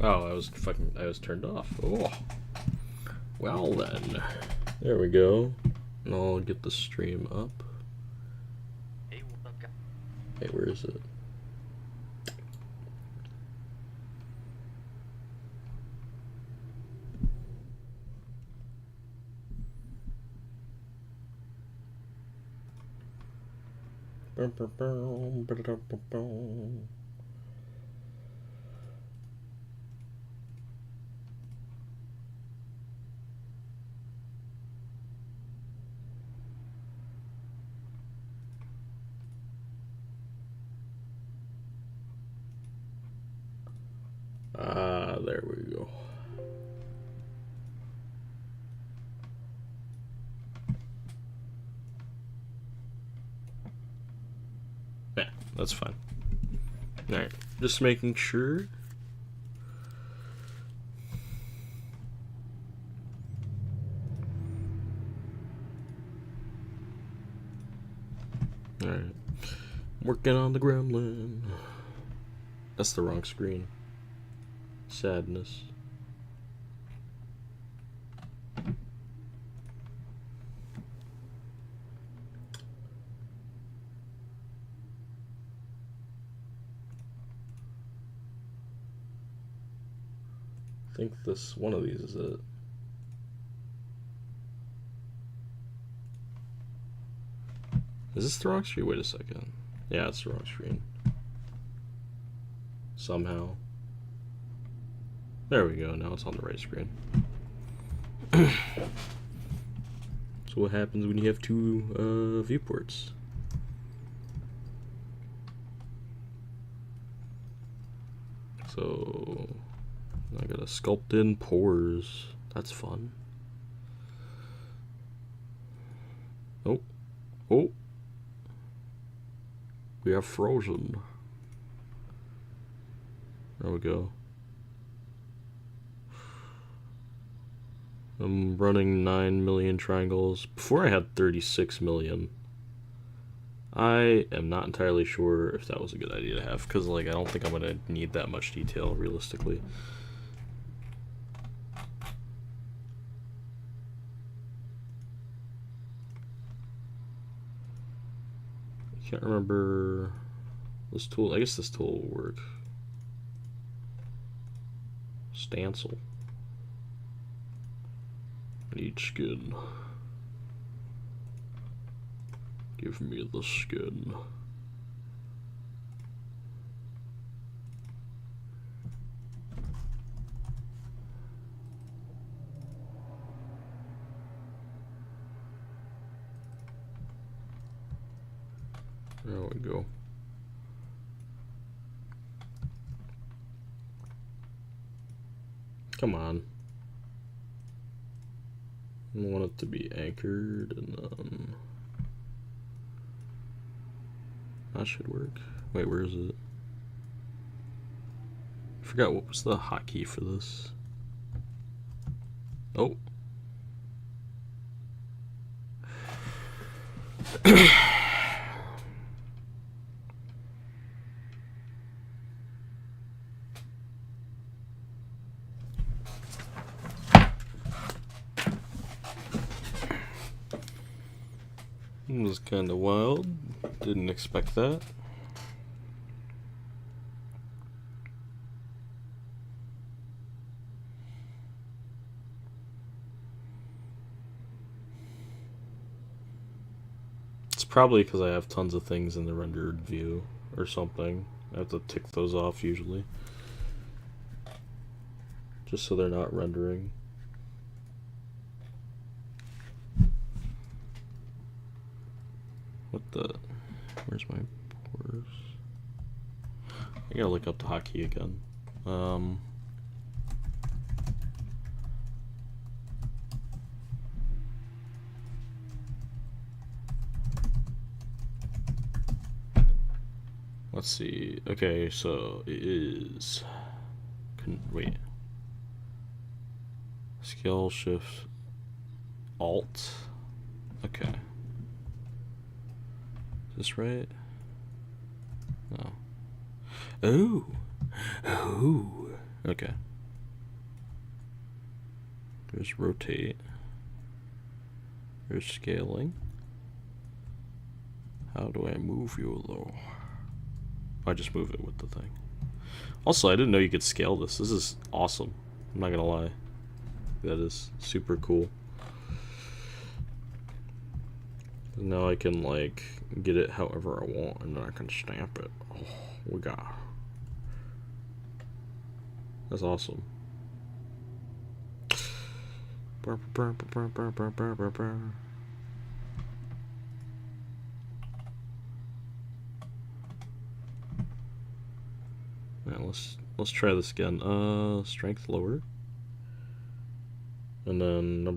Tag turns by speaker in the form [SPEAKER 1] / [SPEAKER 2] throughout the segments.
[SPEAKER 1] Oh, I was turned off. Oh. Well then. There we go. And I'll get the stream up.
[SPEAKER 2] Hey, what up, guys?
[SPEAKER 1] Hey, where is it? There we go. Yeah, that's fine. Alright, just making sure. Alright. Working on the Gremlin. That's the wrong screen. Sadness. I think this one of these is it. Is this the wrong screen? Wait a second. Yeah, it's the wrong screen. Somehow. There we go, now it's on the right screen. So what happens when you have two viewports? So I gotta sculpt in pores. That's fun. Oh. Oh. We are frozen. There we go. I'm running 9 million triangles. Before I had 36 million. I am not entirely sure if that was a good idea to have, because like I don't think I'm gonna need that much detail realistically. I can't remember this tool. I guess this tool will work. Stencil. I need skin. Give me the skin. There we go. Come on. I want it to be anchored and that should work. Wait, where is it? I forgot what was the hotkey for this. Oh. It was kind of wild. Didn't expect that. It's probably because I have tons of things in the rendered view or something. I have to tick those off usually. Just so they're not rendering. What the? Where's my pores? I gotta look up the hotkey again. Let's see. Okay, so it is. Wait. Scale shift alt. Okay. Is this right? No. Oh. Oh. Okay. There's rotate. There's scaling. How do I move you though? I just move it with the thing. Also, I didn't know you could scale this. This is awesome. I'm not gonna lie. That is super cool. Now I can like get it however I want, and then I can stamp it. Oh, we got. That's awesome. Now let's try this again. Strength lower. And then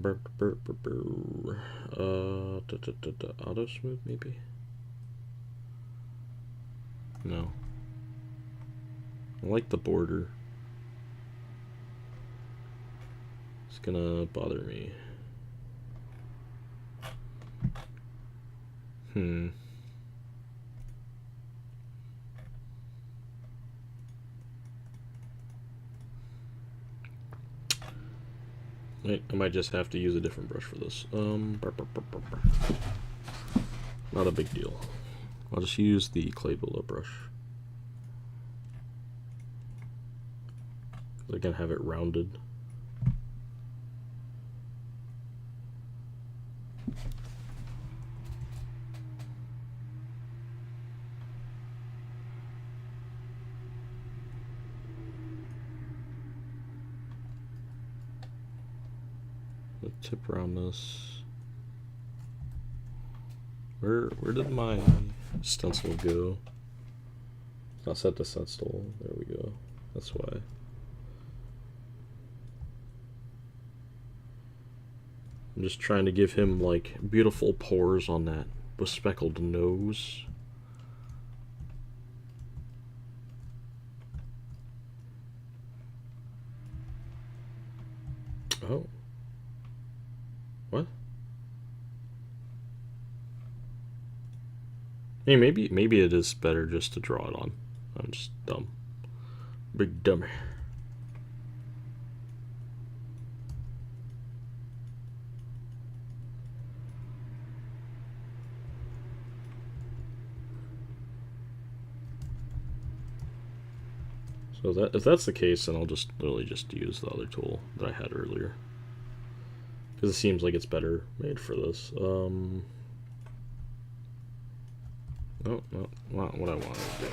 [SPEAKER 1] auto smooth maybe? No. I like the border. It's gonna bother me. I might just have to use a different brush for this. Not a big deal. I'll just use the clay buildup brush. I can have it rounded. Tip around this. Where did my stencil go? It's not set to stencil. There we go. That's why. I'm just trying to give him like beautiful pores on that bespeckled nose. Oh. What? Hey, maybe it is better just to draw it on. I'm just dumb. Big dummy. So if that's the case, then I'll just literally just use the other tool that I had earlier. Because it seems like it's better made for this. No, not what I wanted to do.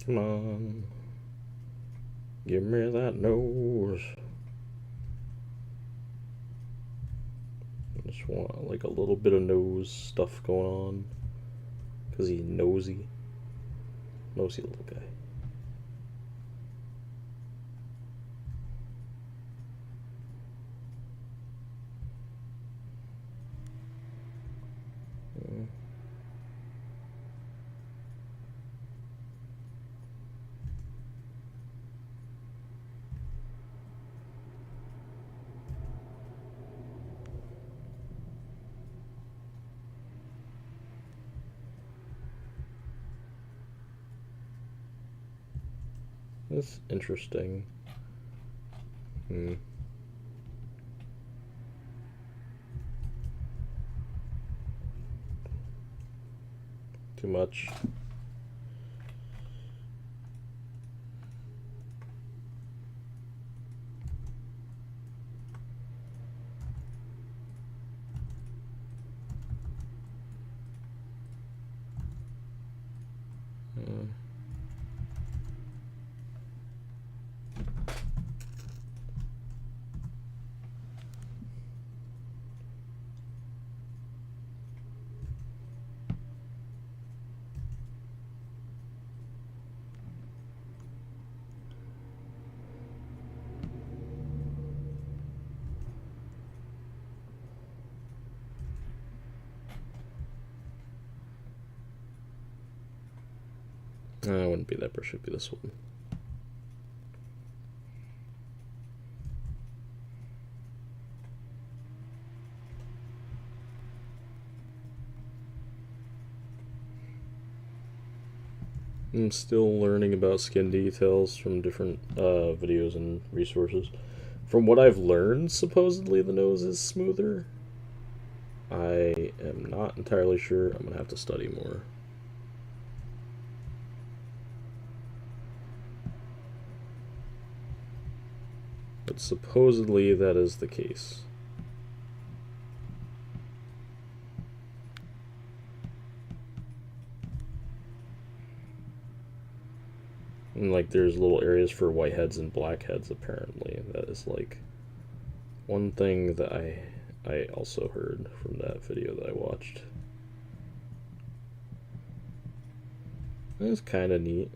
[SPEAKER 1] Come on. Give me that nose. I just want like a little bit of nose stuff going on. Because he's nosy. Nosy little guy. That's interesting. Too much. It wouldn't be that brush, it'd be this one. I'm still learning about skin details from different videos and resources. From what I've learned, supposedly the nose is smoother. I am not entirely sure. I'm gonna have to study more. But supposedly that is the case. And like there's little areas for whiteheads and blackheads apparently. That is like one thing that I also heard from that video that I watched. It's kind of neat.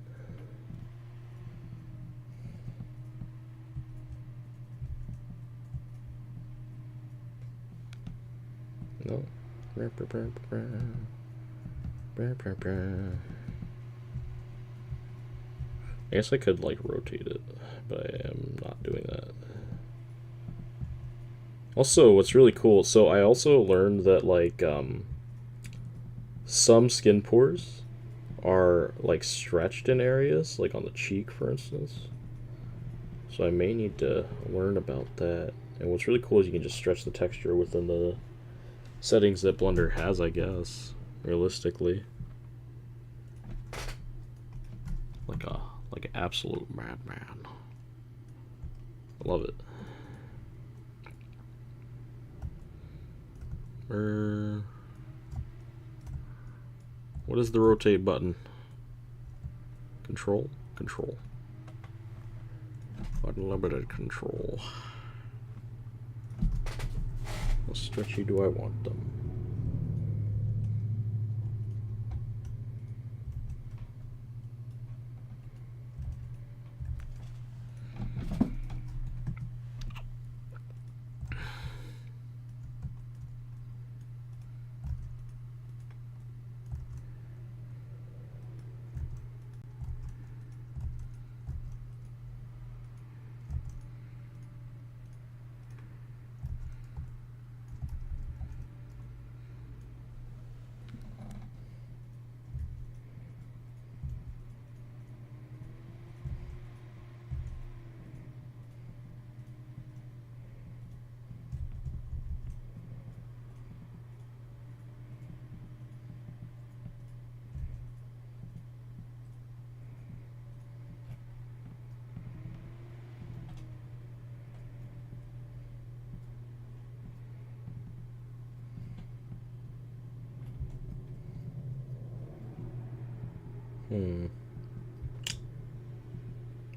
[SPEAKER 1] No. I guess I could like rotate it, but I am not doing that. Also, what's really cool, so I also learned that like some skin pores are like stretched in areas, like on the cheek for instance. So I may need to learn about that. And what's really cool is you can just stretch the texture within the settings that Blender has, I guess, realistically. Like an absolute madman. I love it. What is the rotate button? Control? Control. Unlimited control. How stretchy do I want them?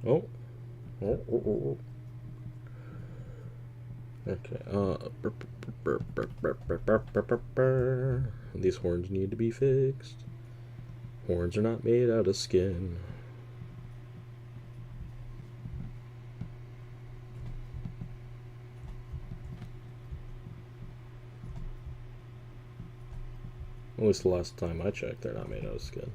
[SPEAKER 1] Oh. Okay, these horns need to be fixed. Horns are not made out of skin. At least the last time I checked, they're not made out of skin.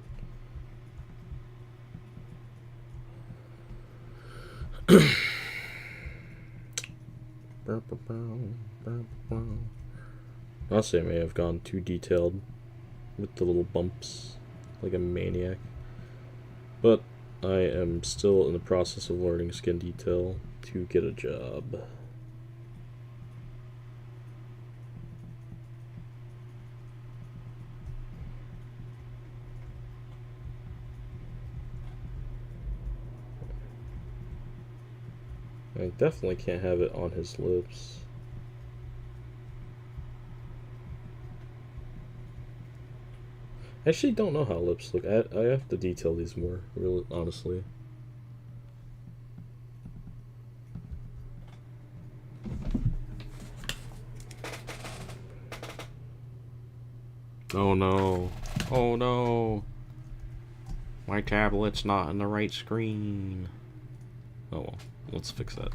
[SPEAKER 1] Honestly, I may have gone too detailed with the little bumps, like a maniac. But I am still in the process of learning skin detail to get a job. I definitely can't have it on his lips. I actually don't know how lips look. I have to detail these more, really, honestly. Oh no. Oh no. My tablet's not on the right screen. Oh well, let's fix that.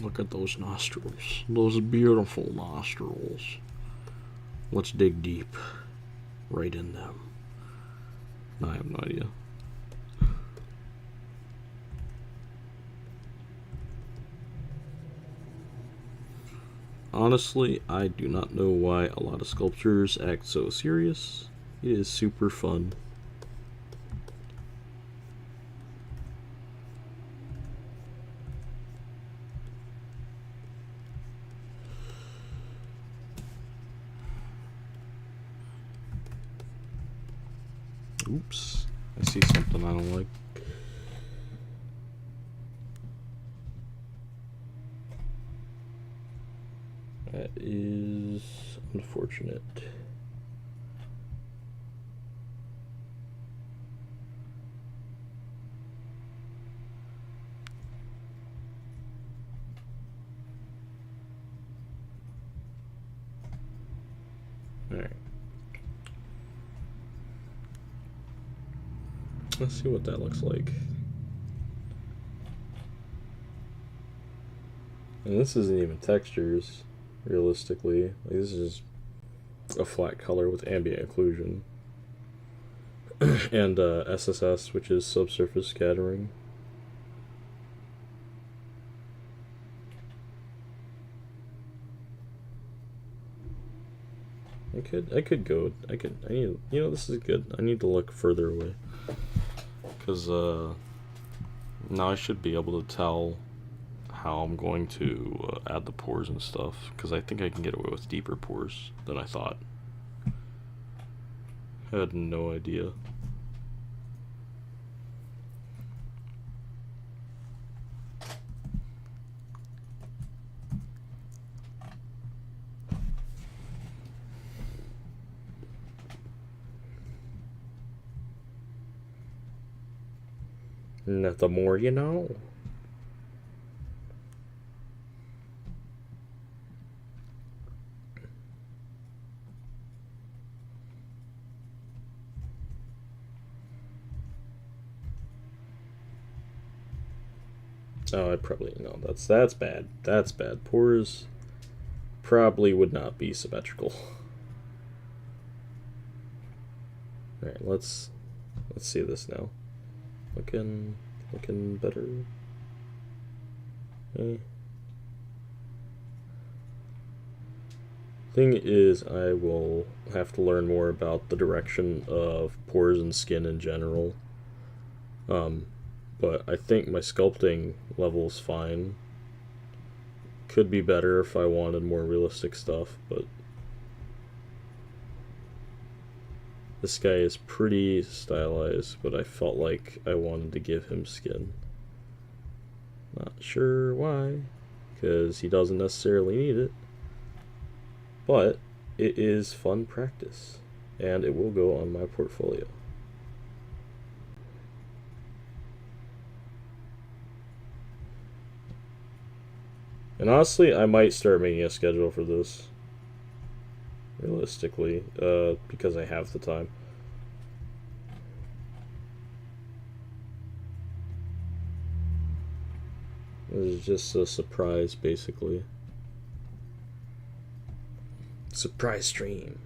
[SPEAKER 1] Look at those nostrils. Those beautiful nostrils. Let's dig deep. Right in them. I have no idea. Honestly, I do not know why a lot of sculptors act so serious. It is super fun. Oops, I see something I don't like. That is unfortunate. Alright. Let's see what that looks like. And this isn't even textures, realistically. Like, this is just a flat color with ambient occlusion. And SSS, which is subsurface scattering. I need, you know, this is good. I need to look further away. Because, now I should be able to tell how I'm going to add the pores and stuff. Because I think I can get away with deeper pores than I thought. I had no idea. And the more you know. Oh, I probably no. That's bad. That's bad. Pores probably would not be symmetrical. All right, let's see this now. Looking better. Okay. Thing is, I will have to learn more about the direction of pores and skin in general. But I think my sculpting level is fine. Could be better if I wanted more realistic stuff, but this guy is pretty stylized, but I felt like I wanted to give him skin. Not sure why, because he doesn't necessarily need it. But it is fun practice, and it will go on my portfolio. And honestly, I might start making a schedule for this. Realistically, because I have the time. This is just a surprise, basically. Surprise stream.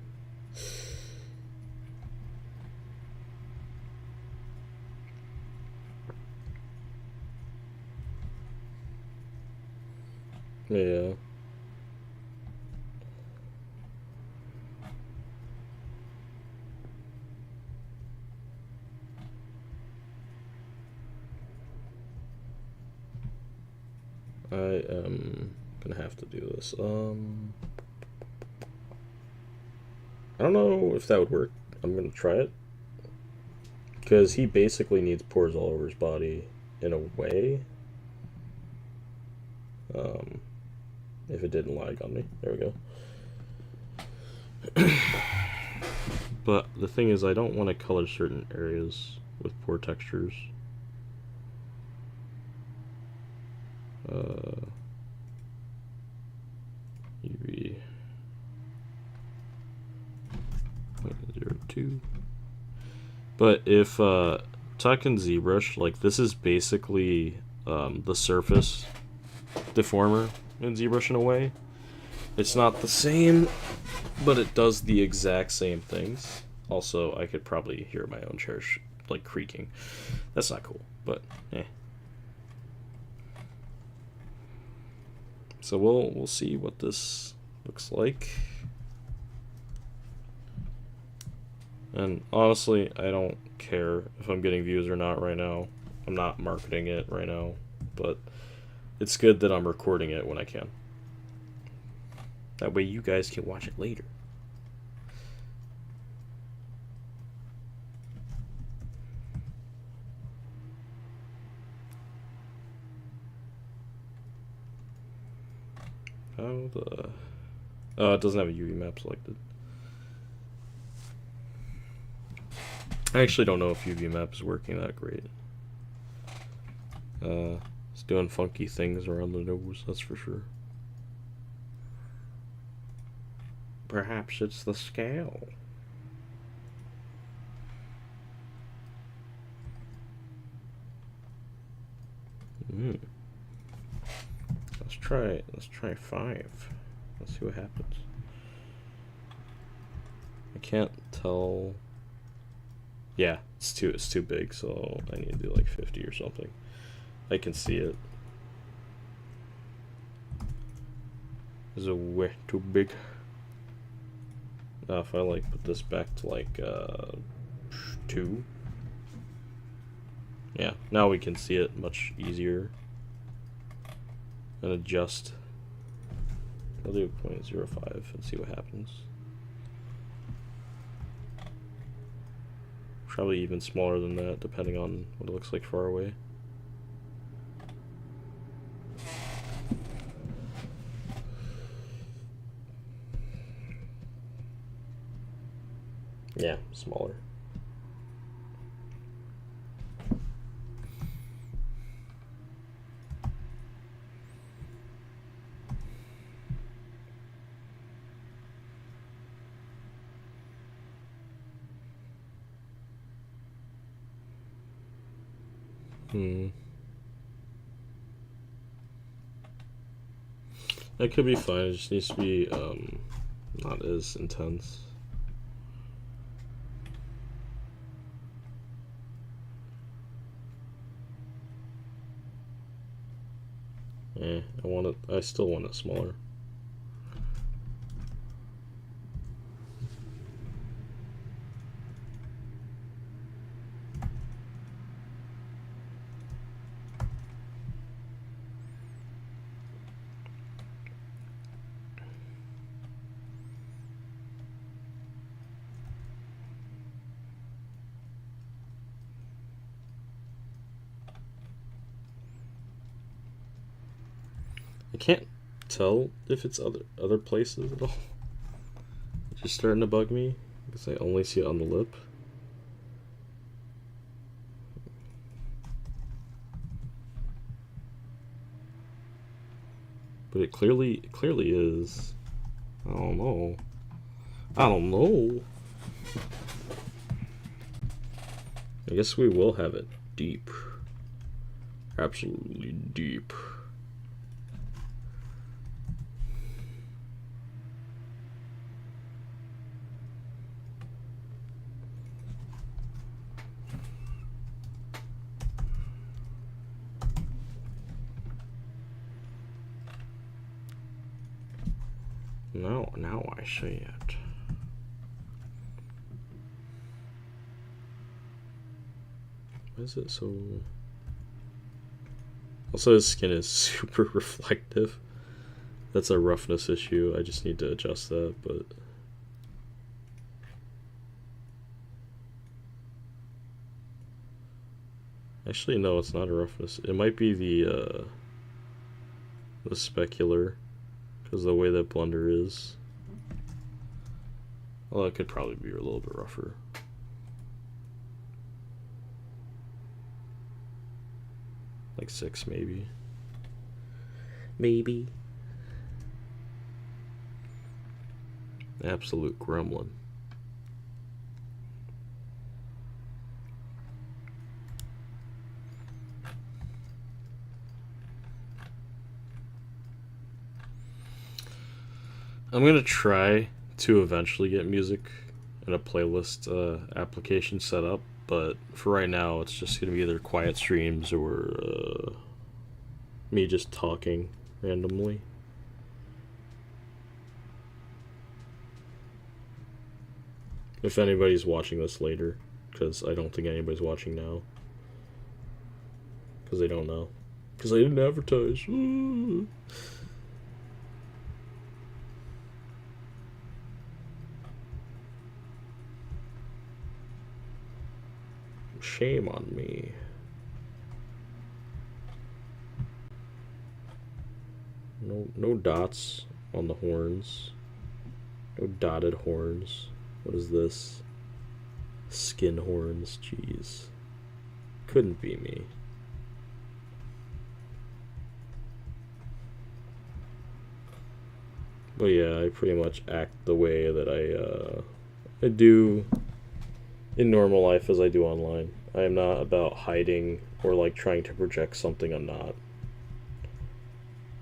[SPEAKER 1] Yeah. I am gonna have to do this. I don't know if that would work. I'm gonna try it. Because he basically needs pores all over his body in a way. If it didn't lag on me. There we go. But the thing is, I don't want to color certain areas with pore textures. UV 0.02. But if talking ZBrush, like this is basically the surface deformer in ZBrush in a way. It's not the same, but it does the exact same things. Also, I could probably hear my own chair like creaking. That's not cool, but eh. So we'll see what this looks like. And honestly, I don't care if I'm getting views or not right now. I'm not marketing it right now, but it's good that I'm recording it when I can. That way you guys can watch it later. How the... Oh, it doesn't have a UV map selected. I actually don't know if UV map is working that great. It's doing funky things around the nose, that's for sure. Perhaps it's the scale. Let's try 5. Let's see what happens. I can't tell. Yeah, it's too big, so I need to do like 50 or something. I can see it. Is it way too big? Now if I like put this back to like 2. Yeah, now we can see it much easier. And adjust. I'll do 0.05 and see what happens. Probably even smaller than that, depending on what it looks like far away. Yeah, smaller. That could be fine, it just needs to be not as intense. I still want it smaller. I can't tell if it's other places at all. It's just starting to bug me because I only see it on the lip. But it clearly is. I don't know. I guess we will have it deep. Absolutely deep. Now I see it. Why is it so... Also, his skin is super reflective. That's a roughness issue. I just need to adjust that, but... Actually, no, it's not a roughness. It might be the specular, because the way that blender is. Well, it could probably be a little bit rougher. Like 6, maybe. Maybe. Absolute gremlin. I'm gonna try to eventually get music and a playlist application set up, but for right now, it's just gonna be either quiet streams or me just talking randomly. If anybody's watching this later, because I don't think anybody's watching now. Because they don't know. Because I didn't advertise. Shame on me. No dots on the horns. No dotted horns. What is this? Skin horns. Jeez. Couldn't be me. But yeah, I pretty much act the way that I do in normal life as I do online. I am not about hiding or like trying to project something I'm not.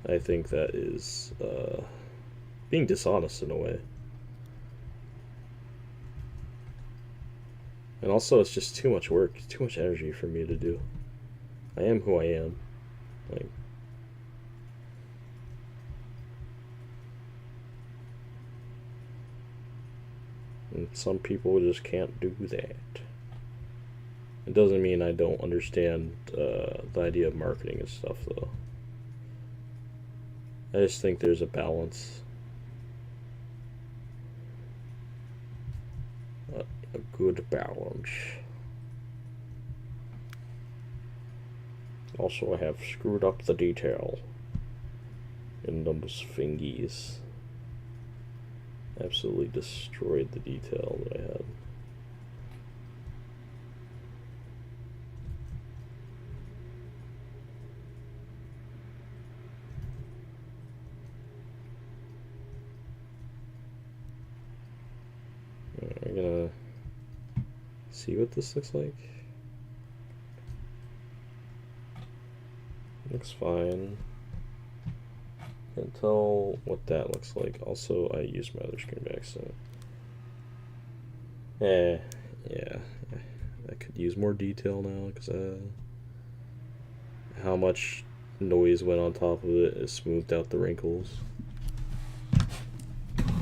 [SPEAKER 1] I think that is being dishonest in a way. And also, it's just too much work, too much energy for me to do. I am who I am. Like, and some people just can't do that. It doesn't mean I don't understand the idea of marketing and stuff, though. I just think there's a balance. A good balance. Also, I have screwed up the detail in those fingies. Absolutely destroyed the detail that I had. I'm gonna see what this looks like. Looks fine. Can't tell what that looks like. Also, I used my other screen back, so yeah, I could use more detail now because how much noise went on top of it has smoothed out the wrinkles.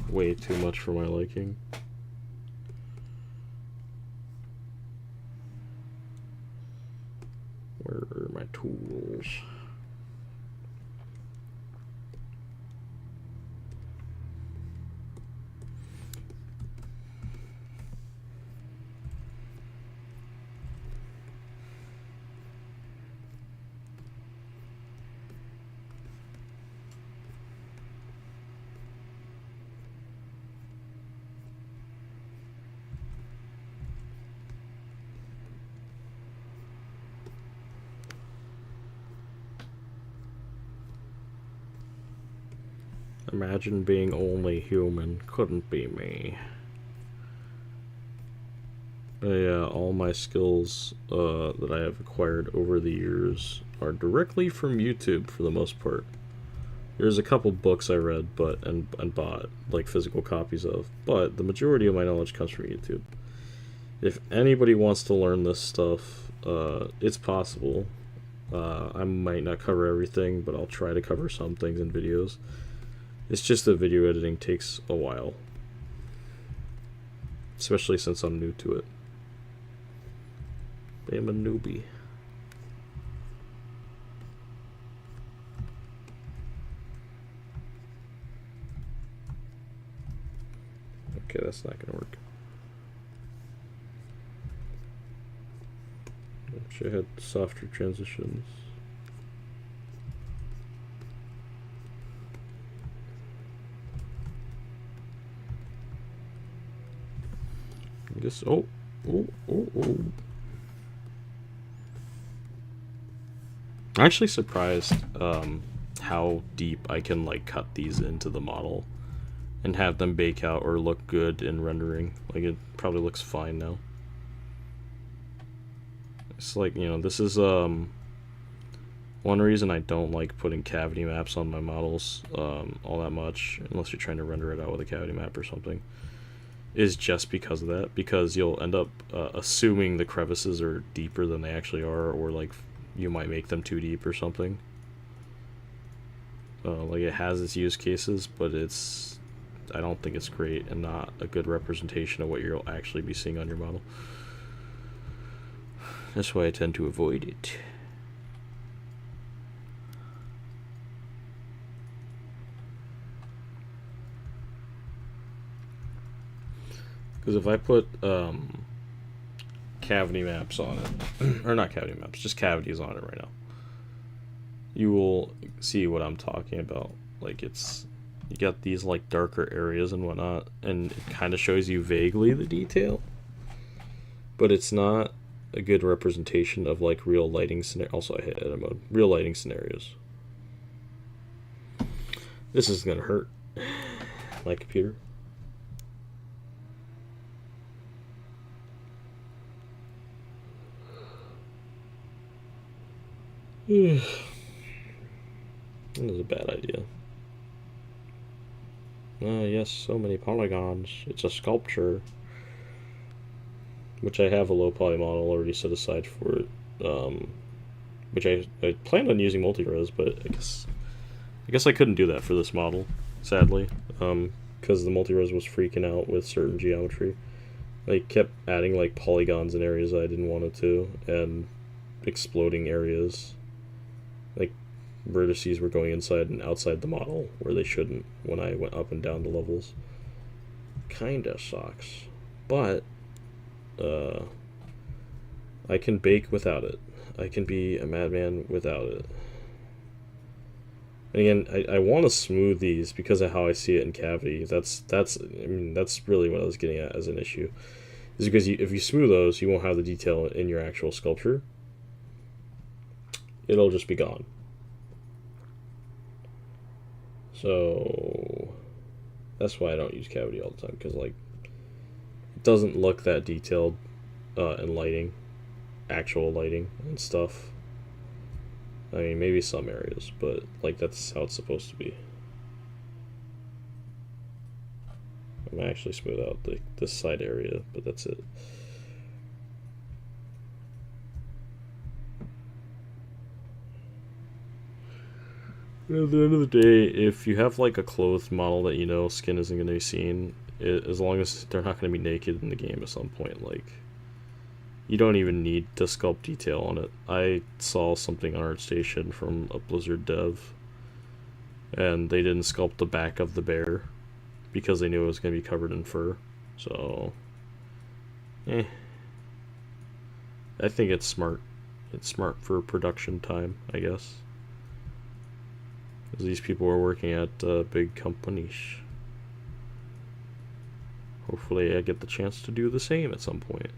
[SPEAKER 1] Way too much for my liking. Where are my tools? Imagine being only human. Couldn't be me. Yeah, all my skills that I have acquired over the years are directly from YouTube for the most part. There's a couple books I read and bought, like physical copies of, but the majority of my knowledge comes from YouTube. If anybody wants to learn this stuff, it's possible. I might not cover everything, but I'll try to cover some things in videos. It's just that video editing takes a while. Especially since I'm new to it. I'm a newbie. Okay, that's not gonna work. Wish I had softer transitions. I guess. Oh. I'm actually surprised how deep I can like cut these into the model and have them bake out or look good in rendering. Like, it probably looks fine now. It's like, you know, this is One reason I don't like putting cavity maps on my models all that much, unless you're trying to render it out with a cavity map or something, is just because of that. Because you'll end up assuming the crevices are deeper than they actually are, or like you might make them too deep or something. Like it has its use cases, but I don't think it's great and not a good representation of what you'll actually be seeing on your model. That's why I tend to avoid it. Because if I put cavity maps on it, or not cavity maps, just cavities on it right now, you will see what I'm talking about. Like you got these like darker areas and whatnot, and it kind of shows you vaguely the detail, but it's not a good representation of like real lighting scenarios. Also, I hit edit mode. Real lighting scenarios. This is gonna hurt my computer. That is a bad idea. Yes, so many polygons. It's a sculpture. Which I have a low poly model already set aside for it. Which I planned on using multi-res, but I guess I couldn't do that for this model, sadly. Because the multi-res was freaking out with certain geometry. I kept adding like polygons in areas I didn't want it to, and exploding areas. Like vertices were going inside and outside the model where they shouldn't when I went up and down the levels. Kinda sucks. But I can bake without it. I can be a madman without it. And again, I want to smooth these because of how I see it in cavity. That's really what I was getting at as an issue. Is because if you smooth those, you won't have the detail in your actual sculpture. It'll just be gone. So that's why I don't use cavity all the time, because like it doesn't look that detailed in lighting, actual lighting and stuff. I mean, maybe some areas, but like that's how it's supposed to be. I'm gonna actually smooth out this side area, but that's it. At the end of the day, if you have like a clothed model that you know skin isn't going to be seen, as long as they're not going to be naked in the game at some point, like you don't even need to sculpt detail on it. I saw something on ArtStation from a Blizzard dev, and they didn't sculpt the back of the bear because they knew it was going to be covered in fur. So, I think it's smart. It's smart for production time, I guess. Because these people are working at big companies. Hopefully I get the chance to do the same at some point.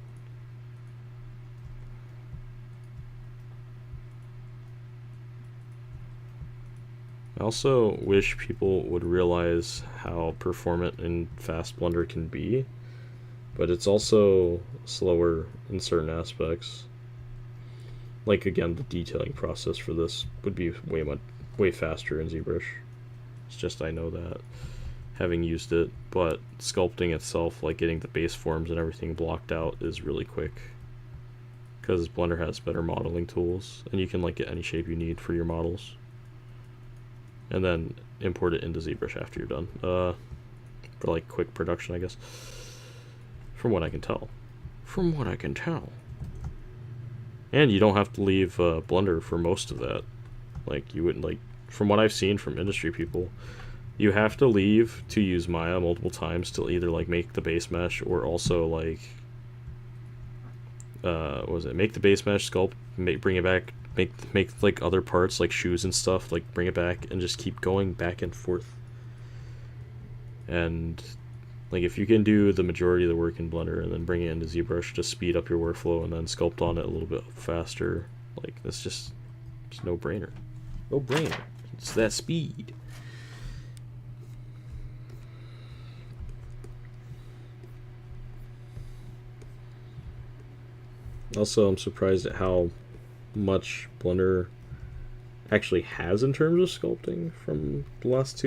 [SPEAKER 1] I also wish people would realize how performant and fast Blender can be, but it's also slower in certain aspects. Like again, the detailing process for this would be way faster in ZBrush. It's just I know that, having used it, but sculpting itself, like getting the base forms and everything blocked out, is really quick. Because Blender has better modeling tools, and you can like get any shape you need for your models. And then import it into ZBrush after you're done. For like quick production, I guess. From what I can tell. And you don't have to leave Blender for most of that. Like you wouldn't, like, from what I've seen from industry people, you have to leave to use Maya multiple times to either like make the base mesh or also like make the base mesh, sculpt, bring it back, make like other parts like shoes and stuff, like bring it back and just keep going back and forth. And like if you can do the majority of the work in Blender and then bring it into ZBrush to speed up your workflow and then sculpt on it a little bit faster, like that's just no brainer. No brainer. It's that speed. Also, I'm surprised at how much Blender actually has in terms of sculpting from the last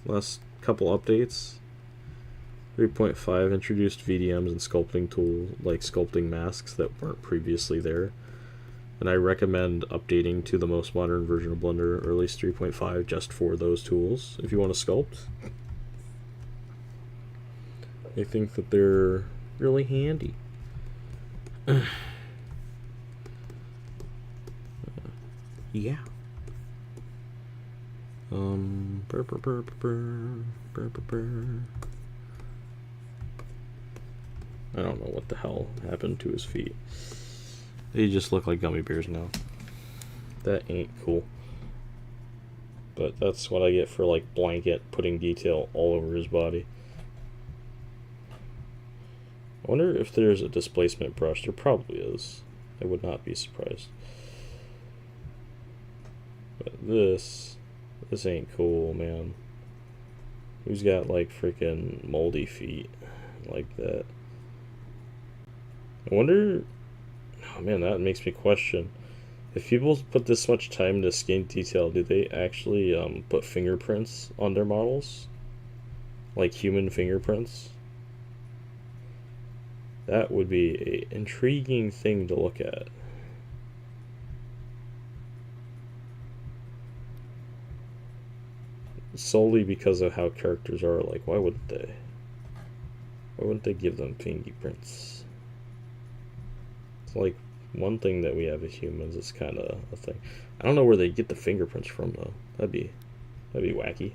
[SPEAKER 1] last couple updates. 3.5 introduced VDMs and sculpting tools, like sculpting masks that weren't previously there. And I recommend updating to the most modern version of Blender, or at least 3.5, just for those tools if you want to sculpt. I think that they're really handy. Yeah. I don't know what the hell happened to his feet. They just look like gummy bears now. That ain't cool. But that's what I get for like blanket putting detail all over his body. I wonder if there's a displacement brush. There probably is. I would not be surprised. But this ain't cool, man. Who's got like freaking moldy feet like that? I wonder. Oh man, that makes me question. If people put this much time into skin detail, do they actually put fingerprints on their models? Like human fingerprints? That would be an intriguing thing to look at. Solely because of how characters are. Like, why wouldn't they? Why wouldn't they give them fingerprints? It's like one thing that we have as humans is kind of a thing. I don't know where they get the fingerprints from though. That'd be wacky.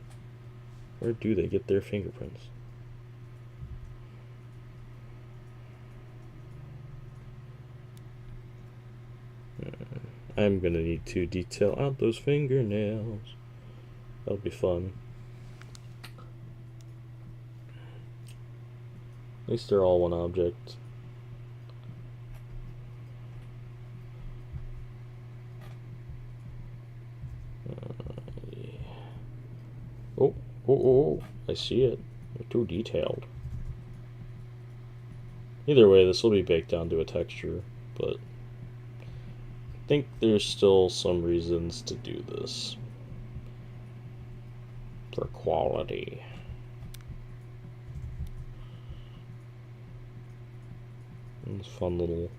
[SPEAKER 1] Where do they get their fingerprints? I'm gonna need to detail out those fingernails. That'll be fun. At least they're all one object. Yeah. Oh, I see it. They're too detailed. Either way, this will be baked down to a texture, but I think there's still some reasons to do this. For quality. And this fun little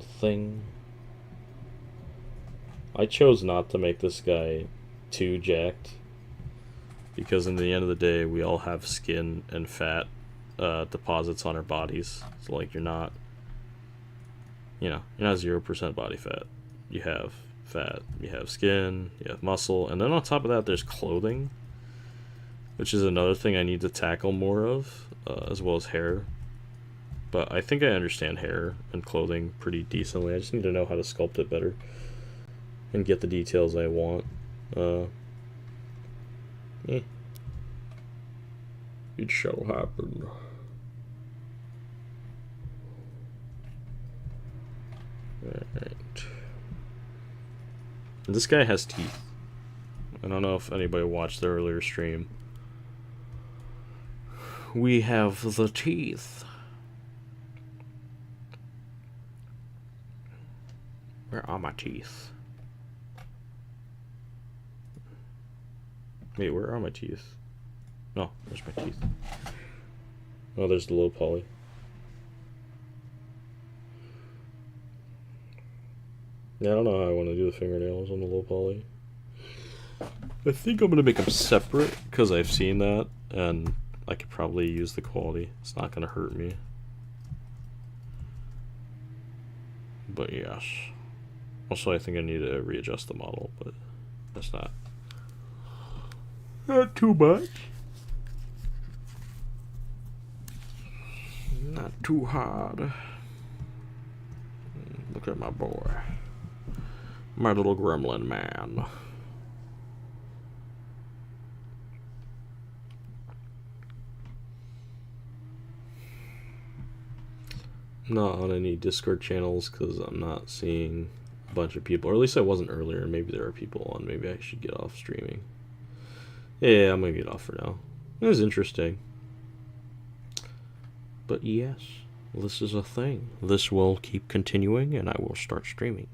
[SPEAKER 1] thing. I chose not to make this guy too jacked, because in the end of the day we all have skin and fat deposits on our bodies. So like you're not 0% body fat. You have fat, you have skin, you have muscle, and then on top of that there's clothing, which is another thing I need to tackle more of, as well as hair. But I think I understand hair and clothing pretty decently. I just need to know how to sculpt it better and get the details I want. It shall happen. Alright. This guy has teeth. I don't know if anybody watched the earlier stream. We have the teeth. Where are my teeth? Wait, where are my teeth? No, there's my teeth. Oh, there's the low poly. Yeah, I don't know how I want to do the fingernails on the low poly. I think I'm going to make them separate, because I've seen that, and I could probably use the quality. It's not going to hurt me. But yes. Also, I think I need to readjust the model, but that's not too much. Not too hard. Look at my boy. My little gremlin man. I'm not on any Discord channels because I'm not seeing a bunch of people, or at least I wasn't earlier. Maybe there are people on. Maybe I should get off streaming. Yeah, I'm gonna get off for now. It was interesting. But yes. this is a thing. This will keep continuing, and I will start streaming.